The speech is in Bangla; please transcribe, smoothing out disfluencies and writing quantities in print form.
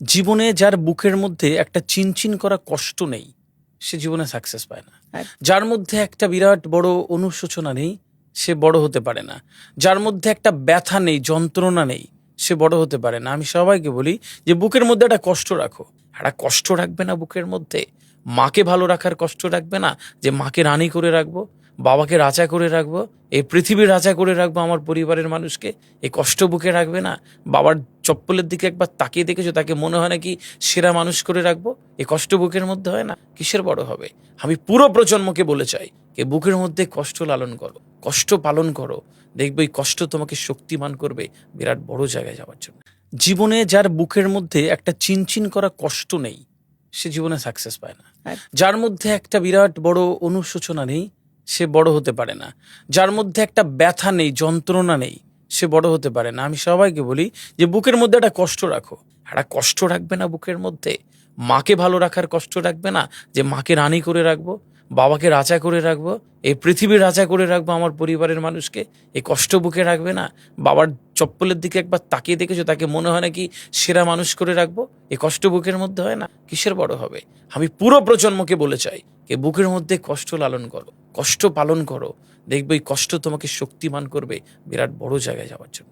জীবনে যার বুকের মধ্যে একটা চিনচিন করা কষ্ট নেই, সে জীবনে সাকসেস পায় না। যার মধ্যে একটা বিরাট বড় অনুশোচনা নেই, সে বড় হতে পারে না। যার মধ্যে একটা ব্যথা নেই, যন্ত্রণা নেই, সে বড় হতে পারে না। আমি সবাইকে বলি যে বুকের মধ্যে একটা কষ্ট রাখো। একটা কষ্ট রাখবে না বুকের মধ্যে? মাকে ভালো রাখার কষ্ট রাখবে না, যে মাকে রানী করে রাখবো, বাবাকে রাজা করে রাখবো, এই পৃথিবীর রাজা করে রাখবো আমার পরিবারের মানুষকে? এই কষ্ট বুকে রাখবে না? বাবার চপ্পলের দিকে একবার তাকিয়ে দেখেছো, তাকে মনে হয় নাকি সেরা মানুষ করে রাখবো? এই কষ্ট বুকের মধ্যে হয় না, কিসের বড় হবে? আমি পুরো প্রজন্মকে বলে চাই যে বুকের মধ্যে কষ্ট লালন করো, কষ্ট পালন করো। দেখবে এই কষ্ট তোমাকে শক্তিমান করবে বিরাট বড় জায়গায় যাওয়ার জন্য। জীবনে যার বুকের মধ্যে একটা চিনচিন করা কষ্ট নেই, সে জীবনে সাকসেস পায় না। যার মধ্যে একটা বিরাট বড় অনুশোচনা নেই, সে বড় হতে পারে না। যার মধ্যে একটা ব্যথা নেই, যন্ত্রণা নেই, সে বড় হতে পারে না। আমি সবাইকে বলি যে বুকের মধ্যে একটা কষ্ট রাখো। একটা কষ্ট রাখবে না বুকের মধ্যে? মাকে ভালো রাখার কষ্ট রাখবে না, যে মাকে রানী করে রাখবো, বাবাকে রাজা করে রাখবো, এই পৃথিবীর রাজা করে রাখবো আমার পরিবারের মানুষকে? এই কষ্ট বুকে রাখবে না? বাবার চপ্পলের দিকে একবার তাকিয়ে দেখেছো, তাকে মনে হয় নাকি সেরা মানুষ করে রাখবো? এই কষ্ট বুকের মধ্যে হয় না, কিসের বড় হবে? আমি পুরো প্রজন্মকে বলে চাই যে বুকের মধ্যে কষ্ট লালন করো, কষ্ট পালন করো। দেখবে এই কষ্ট তোমাকে শক্তিমান করবে বিরাট বড় জায়গায় যাওয়ার জন্য।